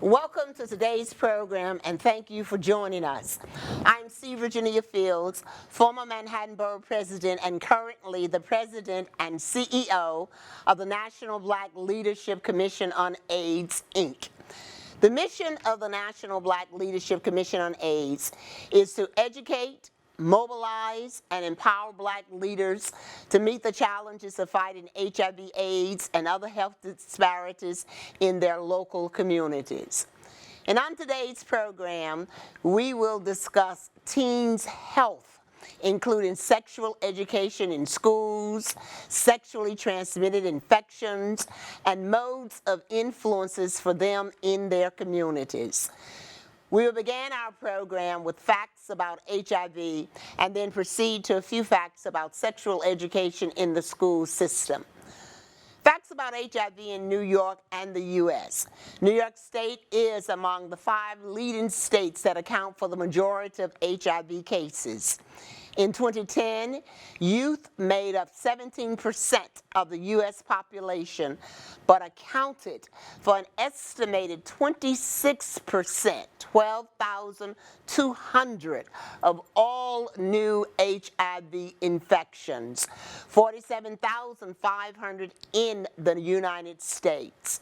Welcome to today's program, and thank you for joining us. I'm C. Virginia Fields, former Manhattan Borough President and currently the President and CEO of the National Black Leadership Commission on AIDS, Inc. The mission of the National Black Leadership Commission on AIDS is to educate, mobilize, and empower black leaders to meet the challenges of fighting HIV, AIDS, and other health disparities in their local communities. And on today's program, we will discuss teens' health, including sexual education in schools, sexually transmitted infections, and modes of influences for them in their communities. We will begin our program with facts about HIV and then proceed to a few facts about sexual education in the school system. Facts about HIV in New York and the U.S. New York State is among the 5 leading states that account for the majority of HIV cases. In 2010, youth made up 17% of the U.S. population, but accounted for an estimated 26%, 12,200 of all new HIV infections, 47,500 in the United States.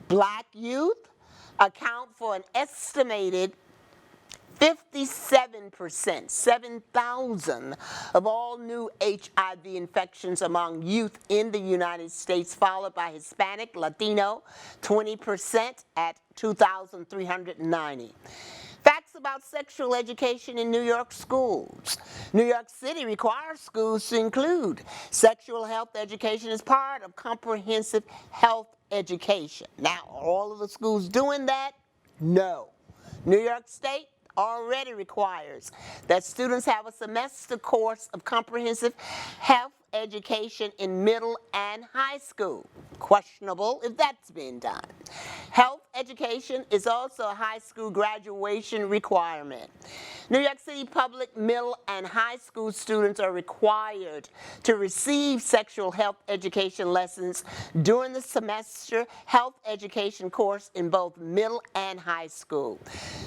Black youth account for an estimated 57%, 7,000 of all new HIV infections among youth in the United States, followed by Hispanic, Latino, 20% at 2,390. Facts about sexual education in New York schools. New York City requires schools to include sexual health education as part of comprehensive health education. Now, are all of the schools doing that? No. New York State already requires that students have a semester course of comprehensive health education in middle and high school. Questionable if that's being done. Health education is also a high school graduation requirement. New York City public middle and high school students are required to receive sexual health education lessons during the semester health education course in both middle and high school.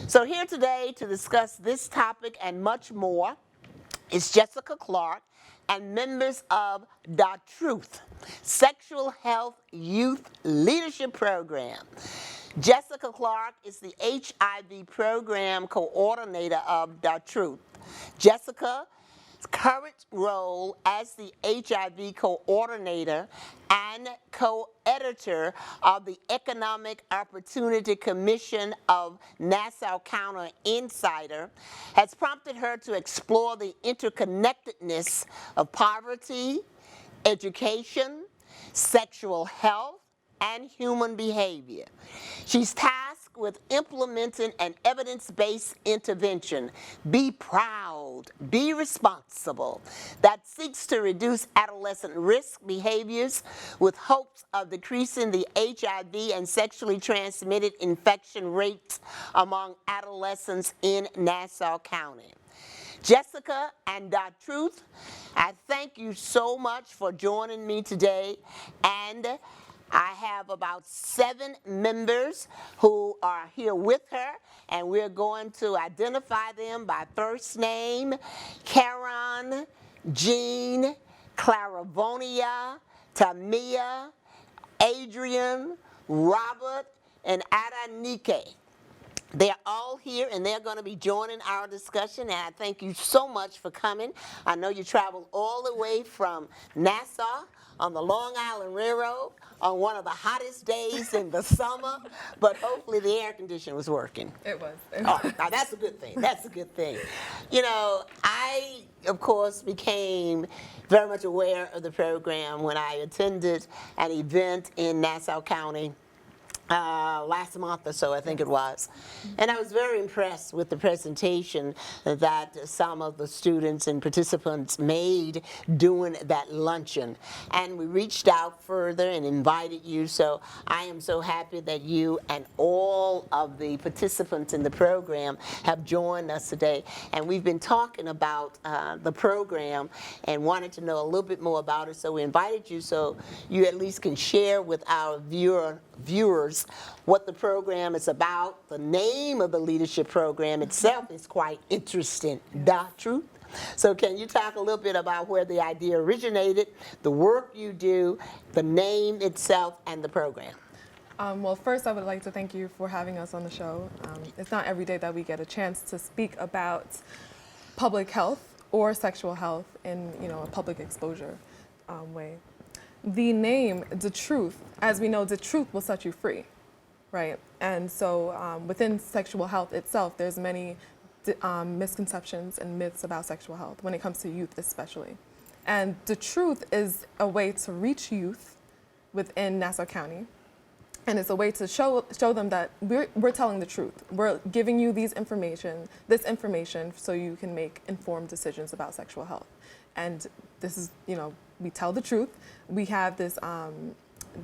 So here today to discuss this topic and much more is Jessica Clark and members of The Truth, Sexual Health Youth Leadership Program. Jessica Clark is the HIV Program Coordinator of The Truth. Jessica's current role as the HIV Coordinator and co-editor of the Economic Opportunity Commission of Nassau County Insider has prompted her to explore the interconnectedness of poverty, education, sexual health, and human behavior. She's tasked with implementing an evidence-based intervention, Be Proud, Be Responsible, that seeks to reduce adolescent risk behaviors with hopes of decreasing the HIV and sexually transmitted infection rates among adolescents in Nassau County. Jessica and The Truth, I thank you so much for joining me today, and I have about 7 members who are here with her, and we're going to identify them by first name: Karen, Jean, Claravonia, Tamia, Adrian, Robert, and Adanike. They're all here, and they're going to be joining our discussion, and I thank you so much for coming. I know you traveled all the way from Nassau on the Long Island Railroad on one of the hottest days in the summer, but hopefully the air conditioner was working. It was. Oh, now that's a good thing. That's a good thing. You know, I, of course, became very much aware of the program when I attended an event in Nassau County last month or so, I think it was. And I was very impressed with the presentation that some of the students and participants made during that luncheon. And we reached out further and invited you, so I am so happy that you and all of the participants in the program have joined us today. And we've been talking about the program and wanted to know a little bit more about it, so we invited you so you at least can share with our viewers students what the program is about. The name of the leadership program itself is quite interesting. Da Truth. So can you talk a little bit about where the idea originated, the work you do, the name itself, and the program? Well, first I would like to thank you for having us on the show. It's not every day that we get a chance to speak about public health or sexual health in a public exposure way. The name, The Truth, as we know, the truth will set you free, right? And so within sexual health itself, there's many misconceptions and myths about sexual health when it comes to youth especially. And the truth is a way to reach youth within Nassau County. And it's a way to show them that we're telling the truth. We're giving you this information so you can make informed decisions about sexual health. And this is, we tell the truth. We have this,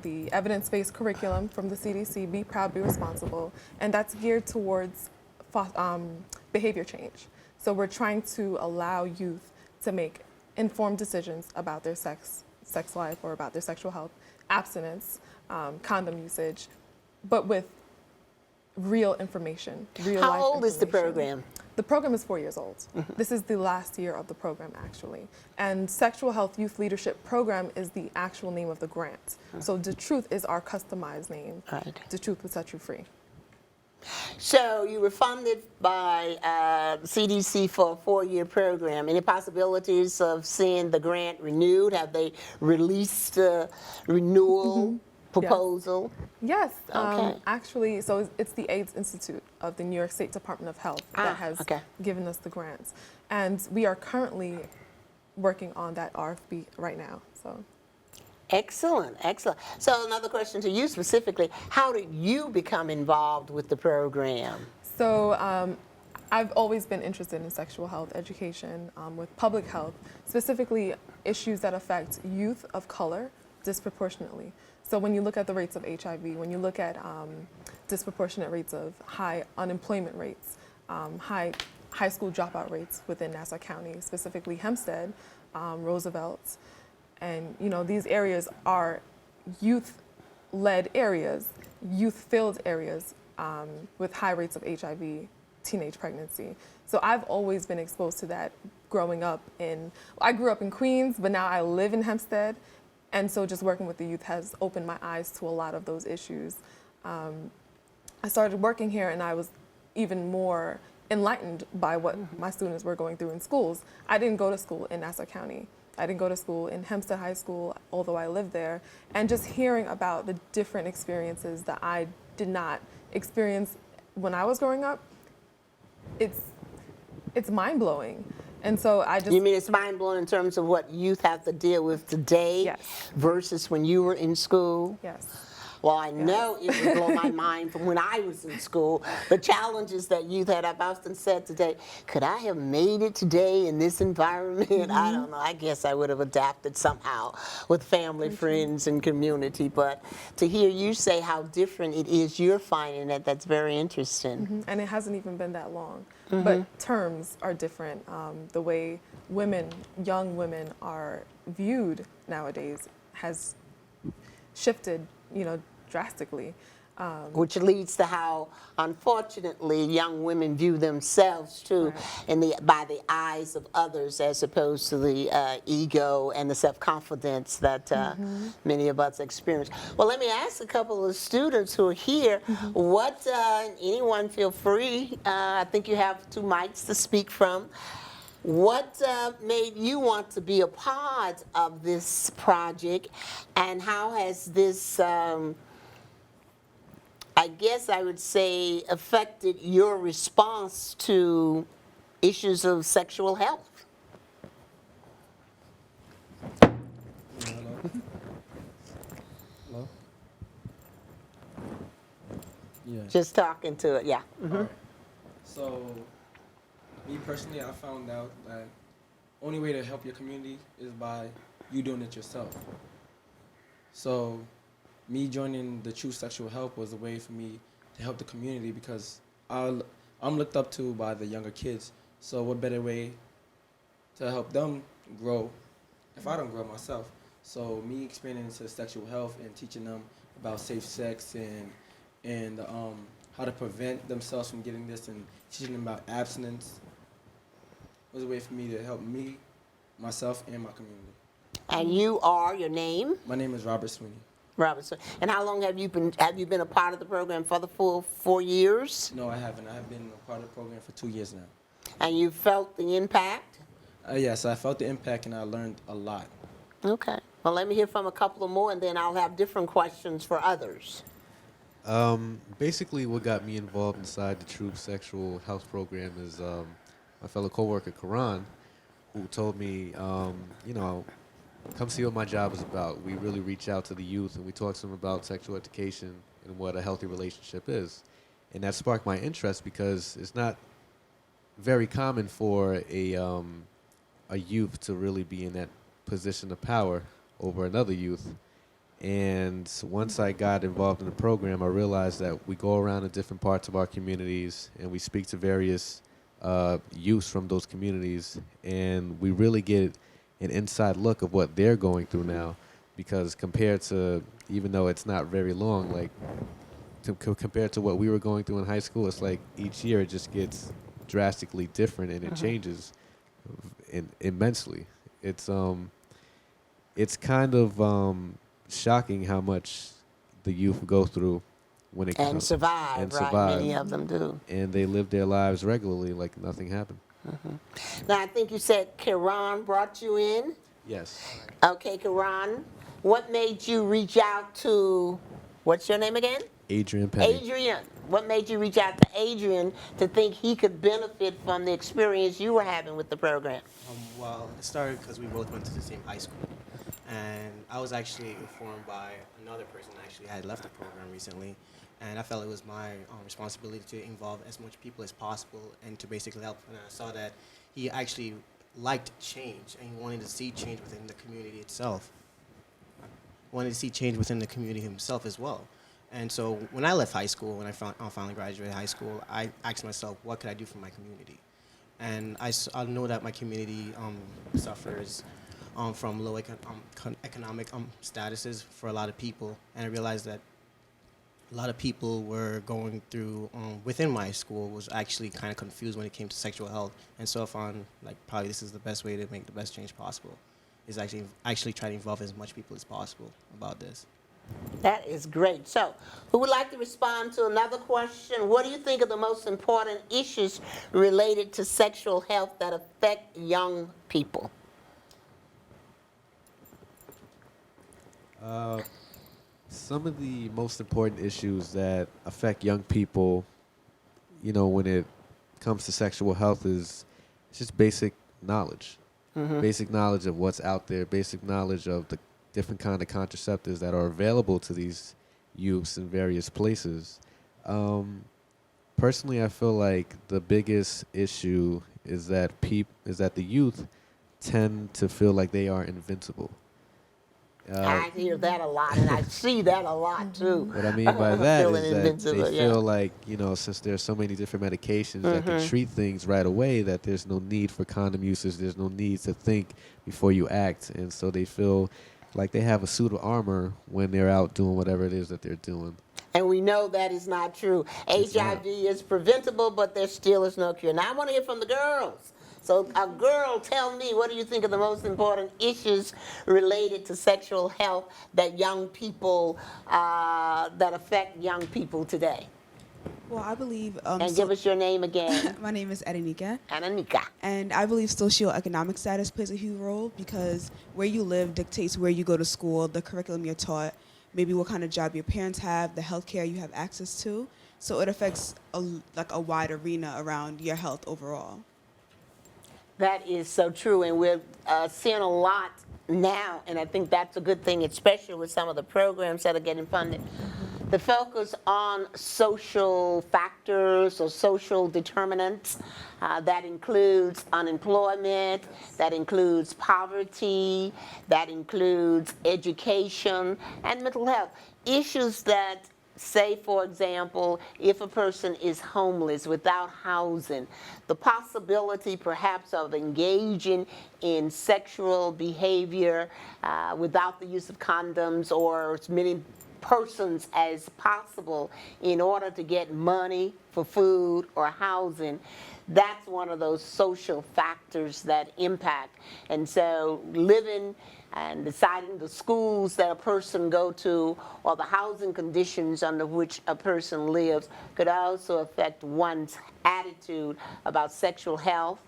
the evidence-based curriculum from the CDC, Be Proud, Be Responsible, and that's geared towards behavior change. So we're trying to allow youth to make informed decisions about their sex life or about their sexual health, abstinence, condom usage, but with real information, real life How old is the program? The program is 4 years old. Mm-hmm. This is the last year of the program, actually. And Sexual Health Youth Leadership Program is the actual name of the grant. Mm-hmm. So The Truth is our customized name. Right. The Truth will set you free. So you were funded by CDC for a 4-year program. Any possibilities of seeing the grant renewed? Have they released a renewal proposal? Yes. Okay. Actually, so it's the AIDS Institute of the New York State Department of Health that has given us the grants. And we are currently working on that RFP right now. So. Excellent, excellent. So another question to you specifically, how did you become involved with the program? So I've always been interested in sexual health education with public health, specifically issues that affect youth of color disproportionately. So when you look at the rates of HIV, when you look at disproportionate rates of high unemployment rates, high school dropout rates within Nassau County, specifically Hempstead, Roosevelt, and these areas are youth-led areas, youth-filled areas with high rates of HIV, teenage pregnancy. So I've always been exposed to that growing up I grew up in Queens, but now I live in Hempstead. And so just working with the youth has opened my eyes to a lot of those issues. I started working here and I was even more enlightened by what my students were going through in schools. I didn't go to school in Nassau County. I didn't go to school in Hempstead High School, although I lived there. And just hearing about the different experiences that I did not experience when I was growing up, it's mind-blowing. And so I just... You mean it's mind-blowing in terms of what youth have to deal with today versus when you were in school? Yes. Well, I know it would blow my mind from when I was in school. The challenges that youth had, I've often said today, could I have made it today in this environment? I don't know. I guess I would have adapted somehow with family, friends, and community. But to hear you say how different it is you're finding that's very interesting. And it hasn't even been that long. But terms are different. The way young women are viewed nowadays has shifted drastically. Which leads to how, unfortunately, young women view themselves too, by the eyes of others, as opposed to the ego and the self-confidence that many of us experience. Well, let me ask a couple of students who are here. What? Anyone, feel free. I think you have 2 mics to speak from. What made you want to be a part of this project, and how has this, I guess I would say, affected your response to issues of sexual health? Hello? Yeah. Just talking to it, yeah. Right. So, me personally, I found out that only way to help your community is by you doing it yourself. So, me joining the True Sexual Help was a way for me to help the community, because I'm looked up to by the younger kids. So what better way to help them grow if I don't grow myself? So me expanding into sexual health and teaching them about safe sex and and how to prevent themselves from getting this, and teaching them about abstinence was a way for me to help me, myself, and my community. And you are, your name? My name is Robert Sweeney. Robinson. And how long have you been a part of the program? For the full 4 years? No, I haven't. I have been a part of the program for 2 years now. And you felt the impact? Yes, I felt the impact and I learned a lot. Okay. Well, let me hear from a couple of more, and then I'll have different questions for others. Basically, what got me involved inside the Troop Sexual Health Program is my fellow coworker, Karan, who told me, come see what my job is about. We really reach out to the youth and we talk to them about sexual education and what a healthy relationship is. And that sparked my interest because it's not very common for a youth to really be in that position of power over another youth. And once I got involved in the program, I realized that we go around to different parts of our communities and we speak to various youths from those communities, and we really get an inside look of what they're going through now, because compared to, even though it's not very long, like compared to what we were going through in high school, it's like each year it just gets drastically different and it changes immensely. It's kind of shocking how much the youth go through when it comes And survive, and right? survive. Many of them do. And they live their lives regularly like nothing happened. Now, I think you said Karan brought you in. Yes. Okay, Karan, what made you reach out to, what's your name again? Adrian Penny. Adrian. What made you reach out to Adrian to think he could benefit from the experience you were having with the program? Well, it started because we both went to the same high school. And I was actually informed by another person that actually had left the program recently. And I felt it was my responsibility to involve as much people as possible and to basically help. And I saw that he actually liked change and he wanted to see change within the community itself. Wanted to see change within the community himself as well. And so when I left high school, when I finally graduated high school, I asked myself, what could I do for my community? And I know that my community suffers from low economic statuses for a lot of people. And I realized that a lot of people were going through, within my school, was actually kind of confused when it came to sexual health. And so I found, like, probably this is the best way to make the best change possible, is actually try to involve as much people as possible about this. That is great. So, who would like to respond to another question? What do you think are the most important issues related to sexual health that affect young people? Some of the most important issues that affect young people, when it comes to sexual health is just basic knowledge. Basic knowledge of what's out there, basic knowledge of the different kind of contraceptives that are available to these youths in various places. Personally, I feel like the biggest issue is that the youth tend to feel like they are invincible. I hear that a lot, and I see that a lot, too. What I mean by that Feeling is that invincible, they feel like, since there's so many different medications that can treat things right away, that there's no need for condom usage, there's no need to think before you act. And so they feel like they have a suit of armor when they're out doing whatever it is that they're doing. And we know that is not true. It's HIV not. is preventable, but there still is no cure. Now, I want to hear from the girls. So, a girl, tell me, what do you think are the most important issues related to sexual health that young people, that affect young people today? Well, I believe... And give us your name again. My name is Adanika. Ananika. And I believe socioeconomic status plays a huge role because where you live dictates where you go to school, the curriculum you're taught, maybe what kind of job your parents have, the health care you have access to. So it affects a wide arena around your health overall. That is so true, and we're seeing a lot now, and I think that's a good thing, especially with some of the programs that are getting funded. The focus on social factors or social determinants, that includes unemployment, that includes poverty, that includes education, and mental health. Issues that, say, for example, if a person is homeless without housing, the possibility perhaps of engaging in sexual behavior without the use of condoms, or many persons as possible in order to get money for food or housing, that's one of those social factors that impact. And so living and deciding the schools that a person go to or the housing conditions under which a person lives could also affect one's attitude about sexual health.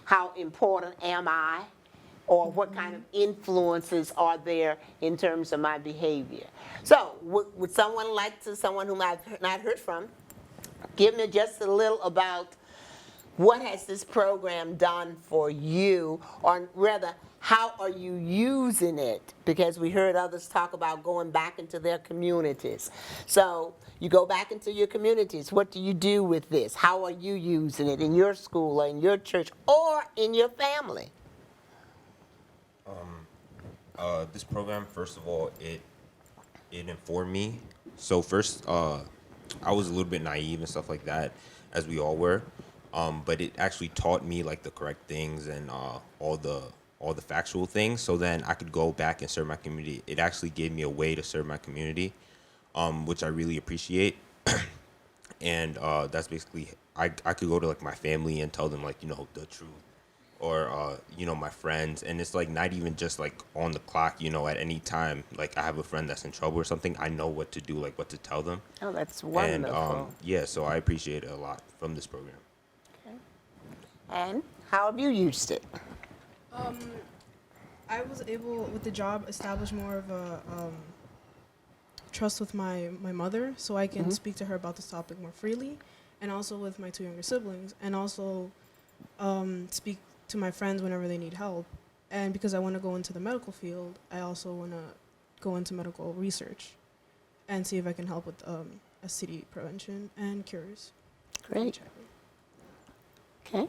How important am I? Or what kind of influences are there in terms of my behavior? So would someone like to, someone whom I've not heard from, give me just a little about what has this program done for you, or rather, how are you using it? Because we heard others talk about going back into their communities. So you go back into your communities. What do you do with this? How are you using it in your school or in your church or in your family? This program, first of all, it informed me. So first, I was a little bit naive and stuff like that, as we all were. But it actually taught me like the correct things and all the factual things. So then I could go back and serve my community. It actually gave me a way to serve my community, which I really appreciate. And that's basically I could go to like my family and tell them like, you know, the truth. Or, you know, my friends, and it's like not even just like on the clock, you know, at any time, like I have a friend that's in trouble or something, I know what to do, like what to tell them. Oh, that's wonderful. And yeah, so I appreciate it a lot from this program. Okay. And how have you used it? I was able, with the job, establish more of a trust with my mother, so I can speak to her about this topic more freely, and also with my two younger siblings, and also speak to my friends whenever they need help. And because I want to go into the medical field, I also want to go into medical research and see if I can help with STD prevention and cures. Great. Okay.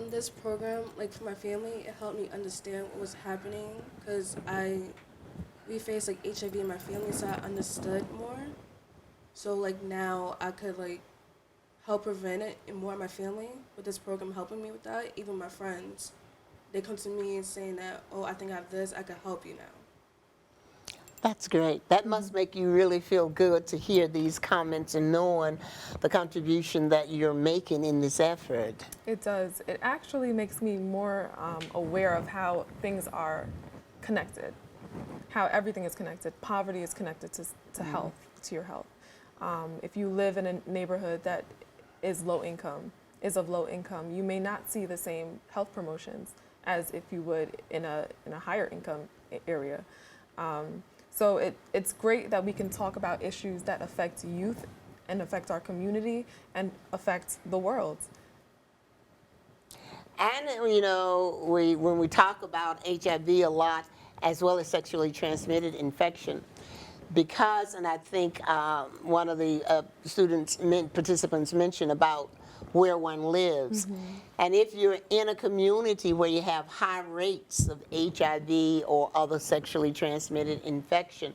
This program, like for my family, it helped me understand what was happening because we faced like HIV in my family, so I understood more. So like now I could like help prevent it and more in my family with this program helping me with that. Even my friends, they come to me and saying that, oh, I think I have this, I can help you now. That's great. That must make you really feel good to hear these comments and knowing the contribution that you're making in this effort. It does. It actually makes me more aware of how things are connected, how everything is connected. Poverty is connected to health, to your health. If you live in a neighborhood that is of low income, you may not see the same health promotions as if you would in a higher income area. So it's great that we can talk about issues that affect youth and affect our community and affect the world. And, you know, when we talk about HIV a lot, as well as sexually transmitted infection, because, and I think one of the participants mentioned about where one lives. And if you're in a community where you have high rates of HIV or other sexually transmitted infection,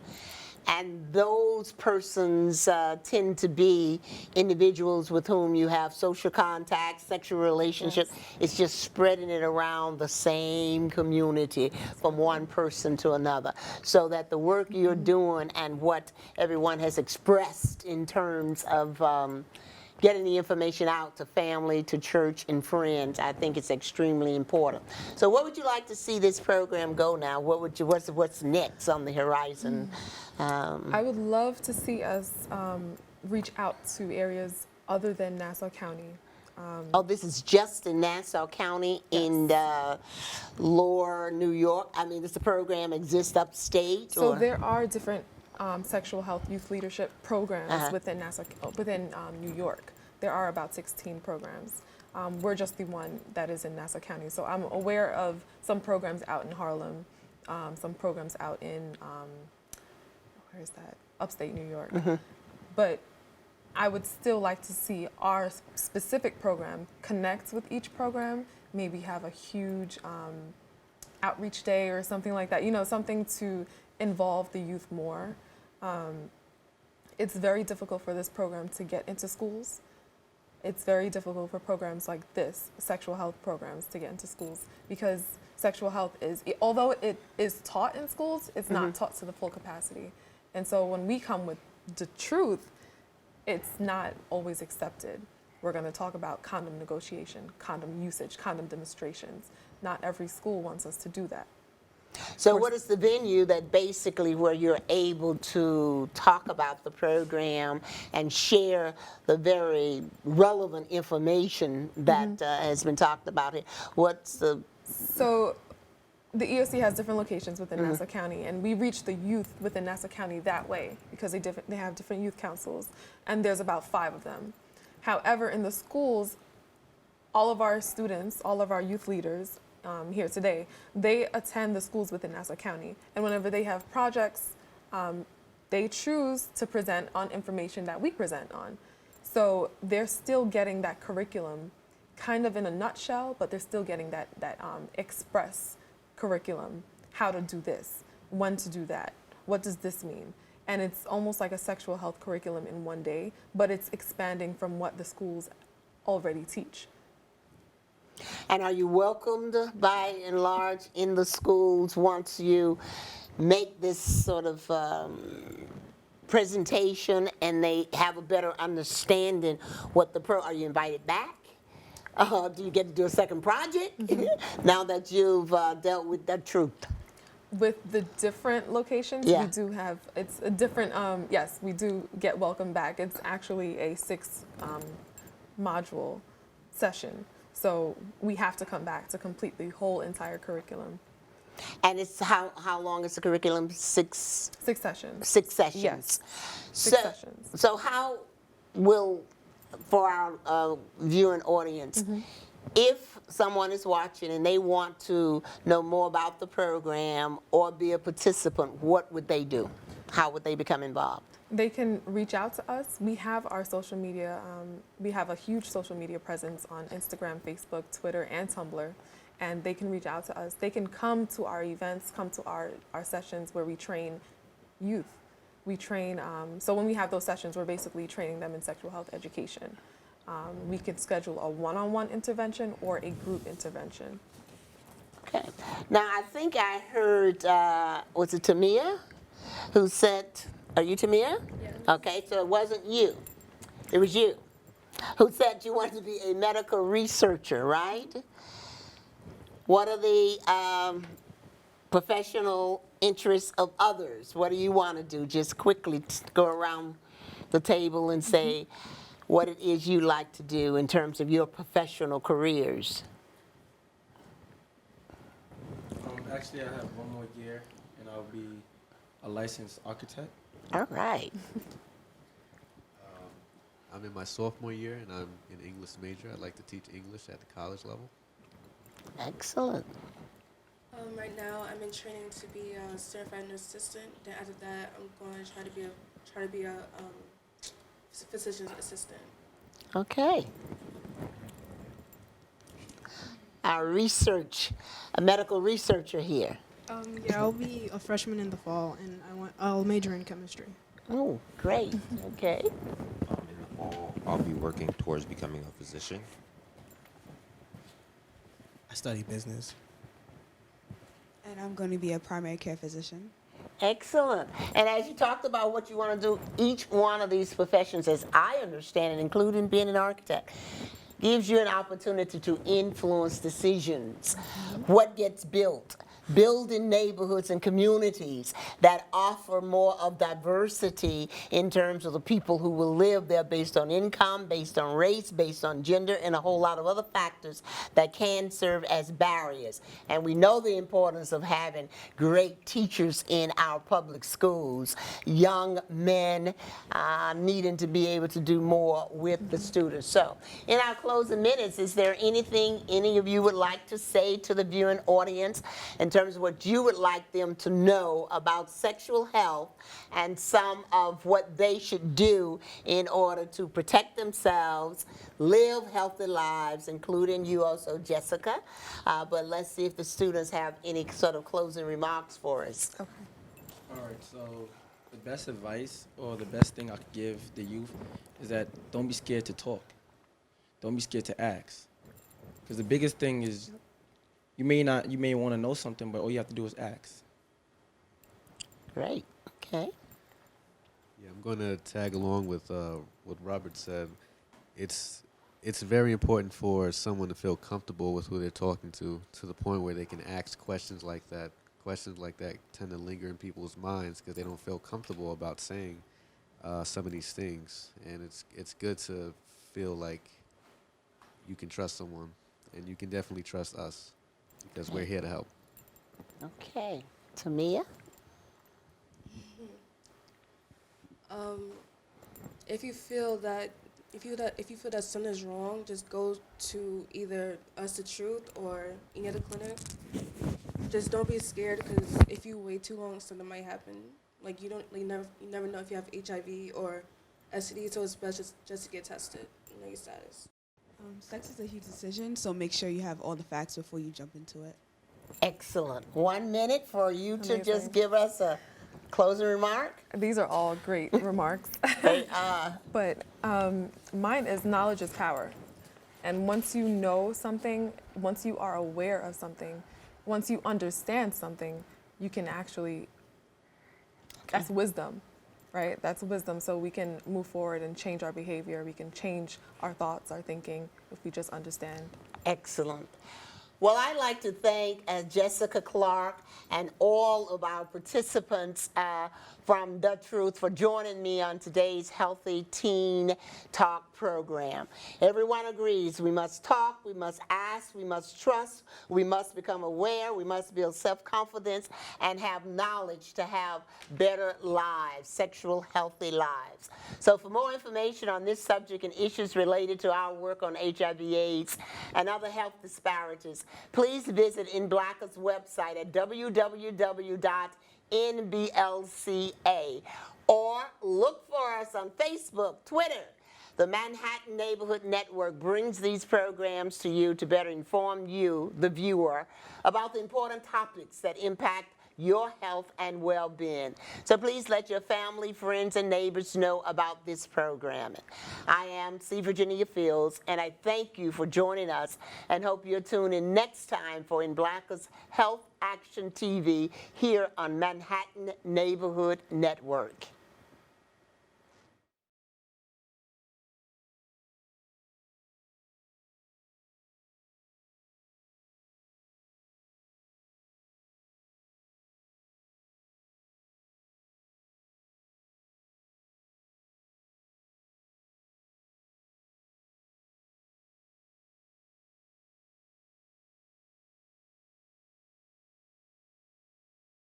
and those persons tend to be individuals with whom you have social contact, sexual relationships. Yes. It's just spreading it around the same community from one person to another. So that the work you're doing and what everyone has expressed in terms of getting the information out to family, to church, and friends, I think it's extremely important. So what would you like to see this program go now? What's next on the horizon? I would love to see us reach out to areas other than Nassau County. Oh, this is just in Nassau County, yes. In Lower New York? I mean, does the program exist upstate? So or? there are different sexual health youth leadership programs within New York. There are about 16 programs. We're just the one that is in Nassau County. So I'm aware of some programs out in Harlem, some programs out in, where is that? Upstate New York. But I would still like to see our specific program connect with each program, maybe have a huge outreach day or something like that, you know, something to involve the youth more. It's very difficult for this program to get into schools. It's very difficult for programs like this, sexual health programs, to get into schools because sexual health is, although it is taught in schools, it's not taught to the full capacity. And so when we come with the truth, it's not always accepted. We're going to talk about condom negotiation, condom usage, condom demonstrations. Not every school wants us to do that. So what is the venue that basically where you're able to talk about the program and share the very relevant information that has been talked about here? What's the... So the EOC has different locations within Nassau County, and we reach the youth within Nassau County that way because they have different youth councils, and there's about 5 of them. However, in the schools, all of our students, all of our youth leaders here today, they attend the schools within Nassau County, and whenever they have projects, they choose to present on information that we present on. So they're still getting that curriculum kind of in a nutshell, but they're still getting that express curriculum, how to do this, when to do that, what does this mean? And it's almost like a sexual health curriculum in one day, but it's expanding from what the schools already teach. And are you welcomed by and large in the schools once you make this sort of presentation and they have a better understanding what are you invited back? Do you get to do a second project now that you've dealt with the truth? With the different locations, Yeah. we do have, it's a different, yes, we do get welcome back. It's actually a 6 module session. So we have to come back to complete the whole entire curriculum. And it's how long is the curriculum? 6 sessions. 6 sessions. Yes. So, 6 sessions. So how will, for our viewing audience, if someone is watching and they want to know more about the program or be a participant, what would they do? How would they become involved? They can reach out to us. We have our social media, we have a huge social media presence on Instagram, Facebook, Twitter, and Tumblr, and they can reach out to us. They can come to our events, come to our sessions where we train youth. We train, so when we have those sessions, we're basically training them in sexual health education. We can schedule a one-on-one intervention or a group intervention. Okay. Now, I think I heard, was it Tamia who said, are you Tamia? Yes. Okay, so it wasn't you. It was you who said you wanted to be a medical researcher, right? What are the professional interests of others? What do you want to do? Just quickly go around the table and say what it is you like to do in terms of your professional careers. Actually, I have 1 more year, and I'll be a licensed architect. All right. I'm in my sophomore year, and I'm an English major. I like to teach English at the college level. Excellent. Right now, I'm in training to be a certified nurse assistant. Then after that, I'm going to try to be a physician's assistant. Okay. Our a medical researcher here. Yeah, I'll be a freshman in the fall, and I'll major in chemistry. Oh, great. Okay. In the fall, I'll be working towards becoming a physician. I study business. And I'm going to be a primary care physician. Excellent. And as you talked about what you want to do, each one of these professions, as I understand it, including being an architect, gives you an opportunity to influence decisions. What gets built? Building neighborhoods and communities that offer more of diversity in terms of the people who will live there based on income, based on race, based on gender, and a whole lot of other factors that can serve as barriers. And we know the importance of having great teachers in our public schools, young men needing to be able to do more with the students. So in our closing minutes, is there anything any of you would like to say to the viewing audience in terms of what you would like them to know about sexual health and some of what they should do in order to protect themselves, live healthy lives, including you also, Jessica. But let's see if the students have any sort of closing remarks for us. Okay. All right, so the best advice or the best thing I could give the youth is that don't be scared to talk. Don't be scared to ask. Because the biggest thing is, you may want to know something, but all you have to do is ask. Great. Okay. Yeah, I'm going to tag along with what Robert said. It's very important for someone to feel comfortable with who they're talking to the point where they can ask questions like that. Questions like that tend to linger in people's minds because they don't feel comfortable about saying some of these things. And it's good to feel like you can trust someone, and you can definitely trust us because we're here to help. Okay. Tamia? If you feel that something is wrong, just go to either Us the Truth or any other clinic. Just don't be scared, because if you wait too long, something might happen. Like you never know if you have HIV or STD, so it's best just to get tested, know your status. Sex is a huge decision, so make sure you have all the facts before you jump into it. Excellent. 1 minute for you to Amazing. just give us a closing remark. These are all great remarks. They are. But mine is knowledge is power. And once you know something, once you are aware of something, once you understand something, you can actually, that's wisdom, right? That's wisdom. So we can move forward and change our behavior. We can change our thoughts, our thinking, if we just understand. Excellent. Well, I'd like to thank Jessica Clark and all of our participants from The Truth for joining me on today's Healthy Teen Talk program. Everyone agrees we must talk, we must ask, we must trust, we must become aware, we must build self-confidence and have knowledge to have better lives, sexual healthy lives. So for more information on this subject and issues related to our work on HIV/AIDS and other health disparities, please visit NBLCA's website at www.nblca or look for us on Facebook, Twitter. The Manhattan Neighborhood Network brings these programs to you to better inform you, the viewer, about the important topics that impact your health and well-being. So please let your family, friends, and neighbors know about this programming. I am C. Virginia Fields, and I thank you for joining us and hope you'll tune in next time for NBLCA's Health Action TV here on Manhattan Neighborhood Network.